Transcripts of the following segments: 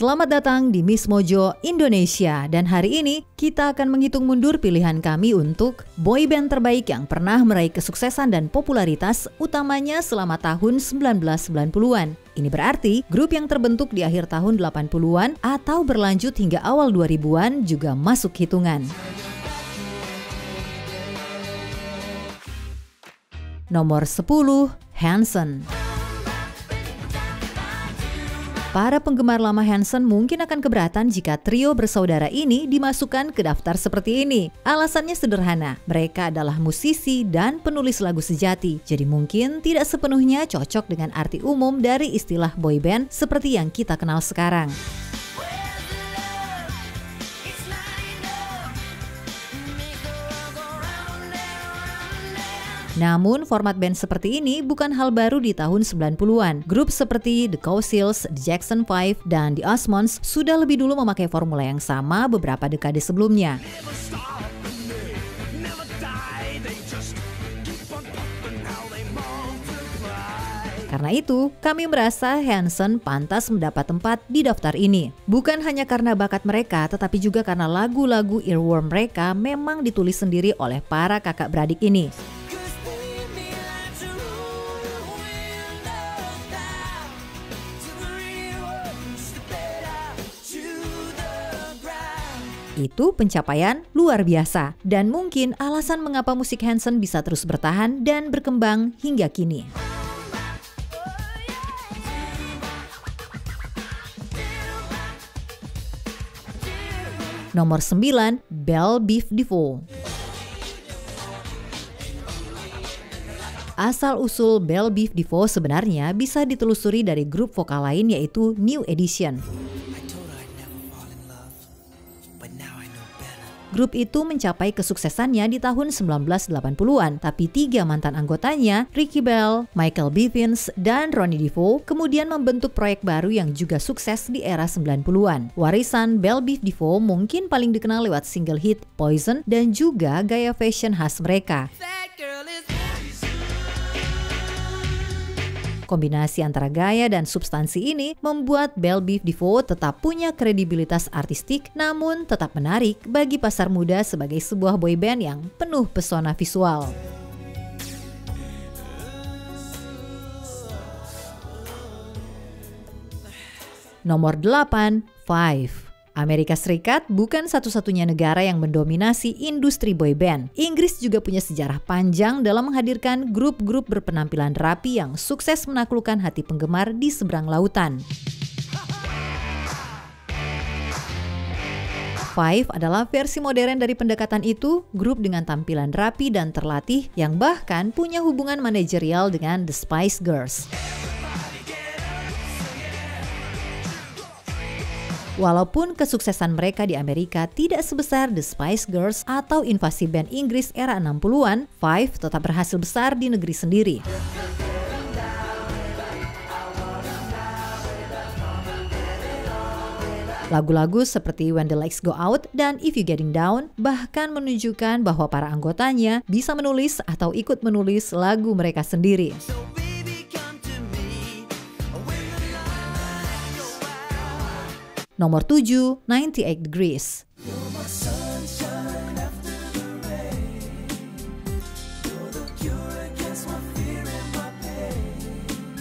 Selamat datang di Miss Mojo Indonesia, dan hari ini kita akan menghitung mundur pilihan kami untuk boyband terbaik yang pernah meraih kesuksesan dan popularitas, utamanya selama tahun 1990-an. Ini berarti grup yang terbentuk di akhir tahun 80-an atau berlanjut hingga awal 2000-an juga masuk hitungan. Nomor 10, Hanson. Para penggemar lama Hanson mungkin akan keberatan jika trio bersaudara ini dimasukkan ke daftar seperti ini. Alasannya sederhana, mereka adalah musisi dan penulis lagu sejati, jadi mungkin tidak sepenuhnya cocok dengan arti umum dari istilah boyband seperti yang kita kenal sekarang. Namun, format band seperti ini bukan hal baru di tahun 90-an. Grup seperti The Cowsills, The Jackson 5, dan The Osmonds sudah lebih dulu memakai formula yang sama beberapa dekade sebelumnya. Karena itu, kami merasa Hanson pantas mendapat tempat di daftar ini. Bukan hanya karena bakat mereka, tetapi juga karena lagu-lagu earworm mereka memang ditulis sendiri oleh para kakak beradik ini. Itu pencapaian luar biasa, dan mungkin alasan mengapa musik Hanson bisa terus bertahan dan berkembang hingga kini. Nomor 9, Bell Biv DeVoe. Asal-usul Bell Biv DeVoe sebenarnya bisa ditelusuri dari grup vokal lain, yaitu New Edition. Grup itu mencapai kesuksesannya di tahun 1980-an, tapi 3 mantan anggotanya, Ricky Bell, Michael Bivins, dan Ronnie DeVoe, kemudian membentuk proyek baru yang juga sukses di era 90-an. Warisan Bell Biv DeVoe mungkin paling dikenal lewat single hit Poison dan juga gaya fashion khas mereka. Kombinasi antara gaya dan substansi ini membuat Bell Biv DeVoe tetap punya kredibilitas artistik, namun tetap menarik bagi pasar muda sebagai sebuah boyband yang penuh pesona visual. Nomor 8, Five. Amerika Serikat bukan satu-satunya negara yang mendominasi industri boyband. Inggris juga punya sejarah panjang dalam menghadirkan grup-grup berpenampilan rapi yang sukses menaklukkan hati penggemar di seberang lautan. Five adalah versi modern dari pendekatan itu, grup dengan tampilan rapi dan terlatih yang bahkan punya hubungan manajerial dengan The Spice Girls. Walaupun kesuksesan mereka di Amerika tidak sebesar The Spice Girls atau invasi band Inggris era 60-an, Five tetap berhasil besar di negeri sendiri. Lagu-lagu seperti When the Lights Go Out dan If You Getting Down bahkan menunjukkan bahwa para anggotanya bisa menulis atau ikut menulis lagu mereka sendiri. Nomor 7, 98 Degrees.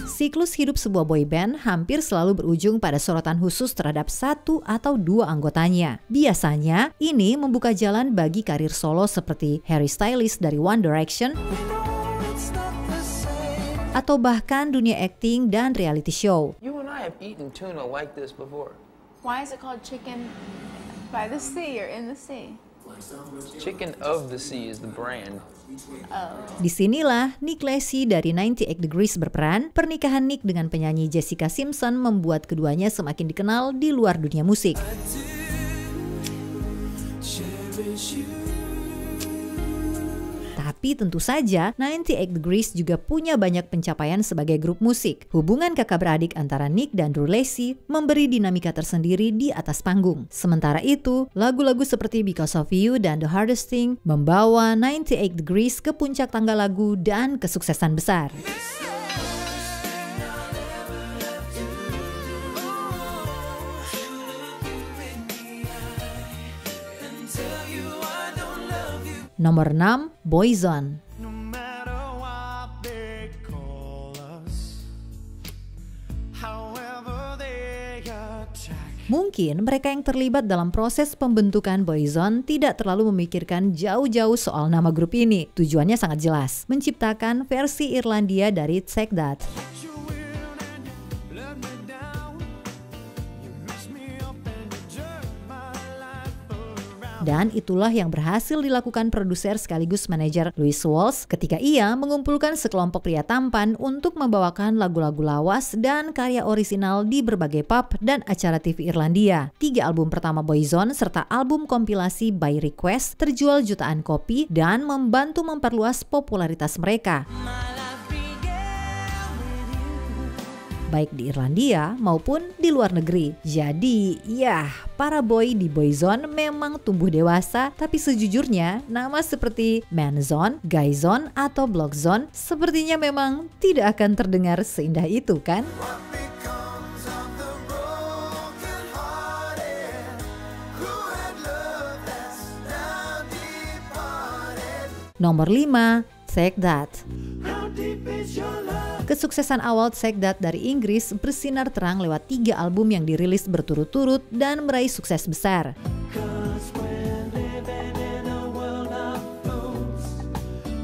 Siklus hidup sebuah boyband hampir selalu berujung pada sorotan khusus terhadap 1 atau 2 anggotanya. Biasanya, ini membuka jalan bagi karir solo seperti Harry Styles dari One Direction, atau bahkan dunia akting dan reality show. You and I have eaten tuna like this before. Why is it called chicken by the sea or in the sea? Chicken of the Sea is the brand. Disinilah Nick Lacy dari 98 Degrees berperan. Pernikahan Nick dengan penyanyi Jessica Simpson membuat keduanya semakin dikenal di luar dunia musik. Tapi tentu saja 98 Degrees juga punya banyak pencapaian sebagai grup musik. Hubungan kakak beradik antara Nick dan Drew Lacy memberi dinamika tersendiri di atas panggung. Sementara itu, lagu-lagu seperti Because of You dan The Hardest Thing membawa 98 Degrees ke puncak tangga lagu dan kesuksesan besar. Nomor 6, Boyzone. No matter what they call us, however they attack. Mungkin mereka yang terlibat dalam proses pembentukan Boyzone tidak terlalu memikirkan jauh-jauh soal nama grup ini. Tujuannya sangat jelas, menciptakan versi Irlandia dari Take That. You win and you let me down. You mess me up and you jerk my life around. Dan itulah yang berhasil dilakukan produser sekaligus manajer Louis Walsh ketika ia mengumpulkan sekelompok pria tampan untuk membawakan lagu-lagu lawas dan karya orisinal di berbagai pub dan acara TV Irlandia. 3 album pertama Boyzone serta album kompilasi By Request terjual jutaan kopi dan membantu memperluas popularitas mereka, baik di Irlandia maupun di luar negeri. Jadi, ya, para boy di Boyzone memang tumbuh dewasa, tapi sejujurnya nama seperti Manzone, Guyzone, atau Blockzone sepertinya memang tidak akan terdengar seindah itu, kan? What becomes of the broken-hearted who had love that's now departed? Nomor 5, Take That. How deep is your love? Kesuksesan awal Take That dari Inggris bersinar terang lewat 3 album yang dirilis berturut-turut dan meraih sukses besar. 'Cause we're living in a world of fools,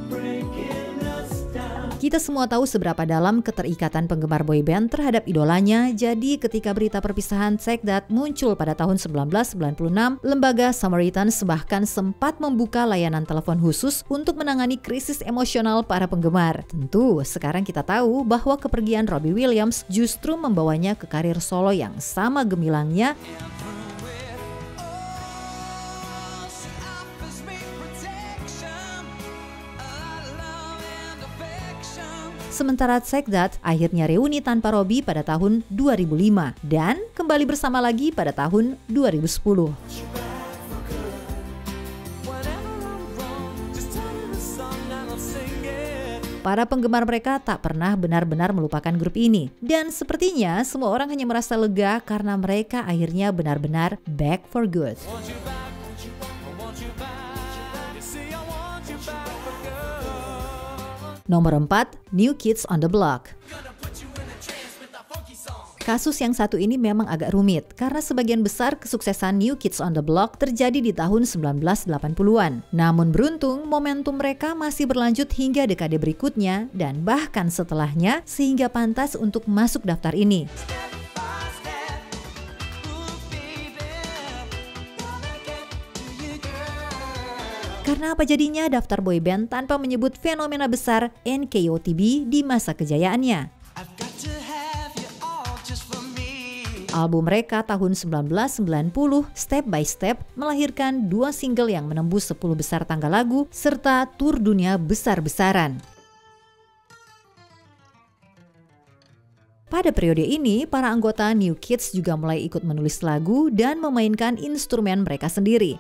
breaking us down. Kita semua tahu seberapa dalam keterikatan penggemar boyband terhadap idolanya, jadi ketika berita perpisahan Take That muncul pada tahun 1996, lembaga Samaritans bahkan sempat membuka layanan telepon khusus untuk menangani krisis emosional para penggemar. Tentu, sekarang kita tahu bahwa kepergian Robbie Williams justru membawanya ke karir solo yang sama gemilangnya. Sementara Take That akhirnya reuni tanpa Robbie pada tahun 2005 dan kembali bersama lagi pada tahun 2010. Para penggemar mereka tak pernah benar-benar melupakan grup ini. Dan sepertinya semua orang hanya merasa lega karena mereka akhirnya benar-benar back for good. Nomor 4, New Kids on the Block. Kasus yang satu ini memang agak rumit karena sebagian besar kesuksesan New Kids on the Block terjadi di tahun 1980-an. Namun beruntung, momentum mereka masih berlanjut hingga dekade berikutnya dan bahkan setelahnya sehingga pantas untuk masuk daftar ini. Karena apa jadinya daftar boyband tanpa menyebut fenomena besar NKOTB di masa kejayaannya. Album mereka tahun 1990, Step by Step, melahirkan 2 single yang menembus 10 besar tangga lagu serta tur dunia besar-besaran. Pada periode ini, para anggota New Kids juga mulai ikut menulis lagu dan memainkan instrumen mereka sendiri.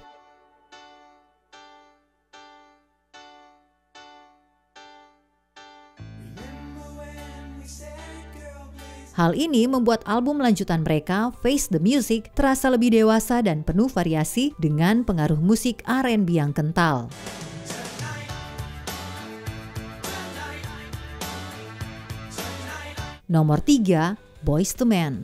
Hal ini membuat album lanjutan mereka, Face the Music, terasa lebih dewasa dan penuh variasi dengan pengaruh musik R&B yang kental. Nomor 3, Boyz II Men.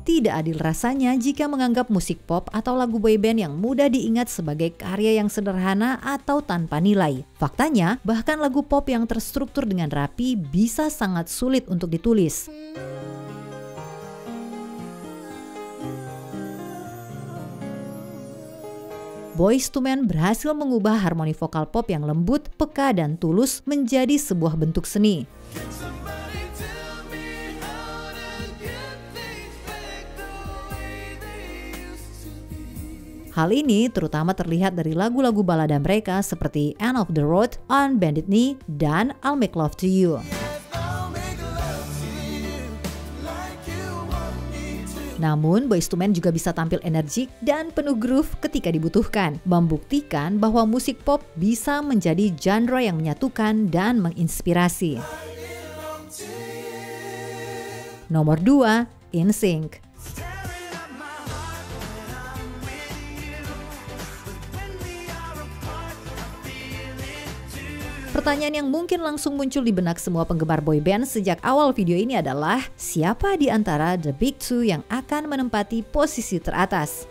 Tidak adil rasanya jika menganggap musik pop atau lagu boyband yang mudah diingat sebagai karya yang sederhana atau tanpa nilai. Faktanya, bahkan lagu pop yang terstruktur dengan rapi bisa sangat sulit untuk ditulis. Boyz II Men berhasil mengubah harmoni vokal pop yang lembut, peka, dan tulus menjadi sebuah bentuk seni. Hal ini terutama terlihat dari lagu-lagu balada mereka seperti End of the Road, On Bended Knee, dan I'll Make Love to You. Namun, Boyz II Men juga bisa tampil energik dan penuh groove ketika dibutuhkan, membuktikan bahwa musik pop bisa menjadi genre yang menyatukan dan menginspirasi. Nomor 2, NSYNC. Staring at my heart when I'm with you. But when we are apart, I feel it too. Pertanyaan yang mungkin langsung muncul di benak semua penggemar boyband sejak awal video ini adalah, siapa di antara The Big Two yang akan menempati posisi teratas?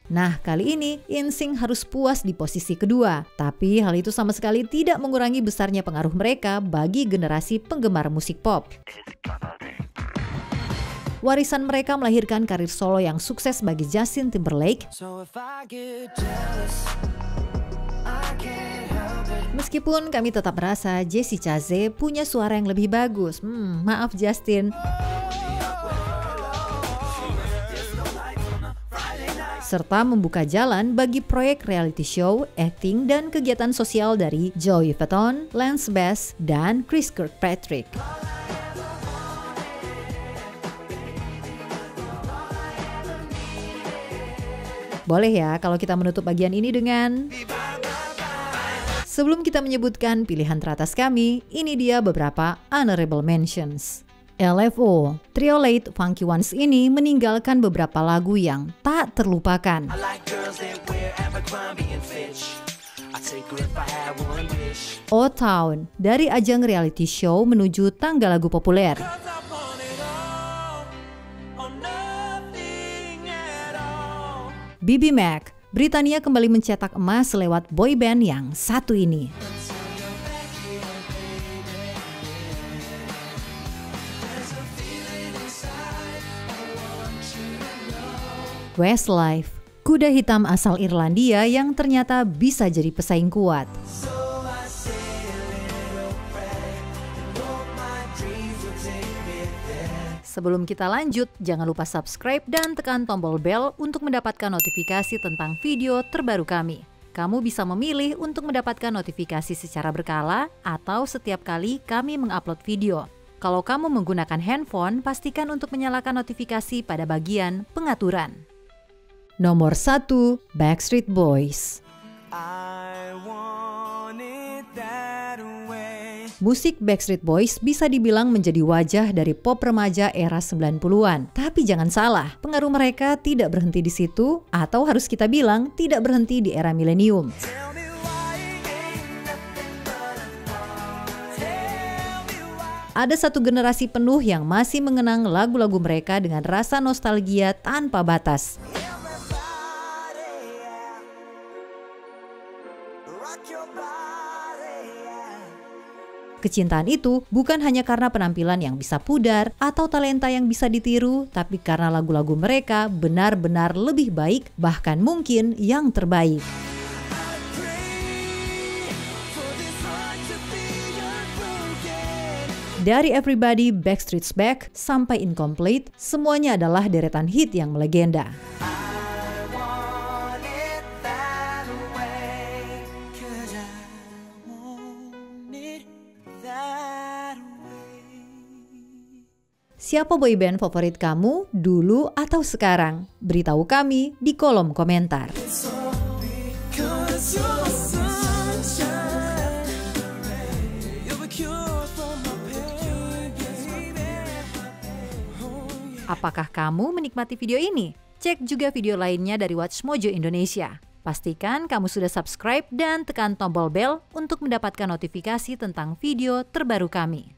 Nah, kali ini NSYNC harus puas di posisi kedua. Tapi hal itu sama sekali tidak mengurangi besarnya pengaruh mereka bagi generasi penggemar musik pop. Warisan mereka melahirkan karir solo yang sukses bagi Justin Timberlake. So if I get jealous, I can't help it. Meskipun kami tetap merasa Jessie Chasez punya suara yang lebih bagus. Maaf Justin. Serta membuka jalan bagi proyek reality show, acting, dan kegiatan sosial dari Joey Fatone, Lance Bass, dan Chris Kirkpatrick. Boleh ya kalau kita menutup bagian ini dengan... Sebelum kita menyebutkan pilihan teratas kami, ini dia beberapa honorable mentions. LFO, trio late Funky Ones ini meninggalkan beberapa lagu yang tak terlupakan. I like girls that wear Abercrombie and Fitch. I'd take her if I had one wish. O-Town, dari ajang reality show menuju tangga lagu populer. 'Cause I want it all, or nothing at all. BB Mac, Britania kembali mencetak emas lewat boyband yang satu ini. Westlife, kuda hitam asal Irlandia yang ternyata bisa jadi pesaing kuat. Sebelum kita lanjut, jangan lupa subscribe dan tekan tombol bel untuk mendapatkan notifikasi tentang video terbaru kami. Kamu bisa memilih untuk mendapatkan notifikasi secara berkala atau setiap kali kami mengupload video. Kalau kamu menggunakan handphone, pastikan untuk menyalakan notifikasi pada bagian pengaturan. Nomor 1, Backstreet Boys. I want it that way. Musik Backstreet Boys bisa dibilang menjadi wajah dari pop remaja era 90-an. Tapi jangan salah, pengaruh mereka tidak berhenti di situ, atau harus kita bilang tidak berhenti di era milenium. Tell me why it ain't nothing but a thought. Tell me why. Ada satu generasi penuh yang masih mengenang lagu-lagu mereka dengan rasa nostalgia tanpa batas. Everybody, yeah. Rock your body, yeah. Kecintaan itu bukan hanya karena penampilan yang bisa pudar atau talenta yang bisa ditiru, tapi karena lagu-lagu mereka benar-benar lebih baik, bahkan mungkin yang terbaik. Dari Everybody, Backstreet's Back, sampai Incomplete, semuanya adalah deretan hit yang melegenda. I want it that way. 'Cause I want it that way. Siapa boyband favorit kamu, dulu atau sekarang? Beritahu kami di kolom komentar. Because you're sunshine. You're the cure for my pain, baby. Oh, yeah. Apakah kamu menikmati video ini? Cek juga video lainnya dari Watch Mojo Indonesia. Pastikan kamu sudah subscribe dan tekan tombol bel untuk mendapatkan notifikasi tentang video terbaru kami.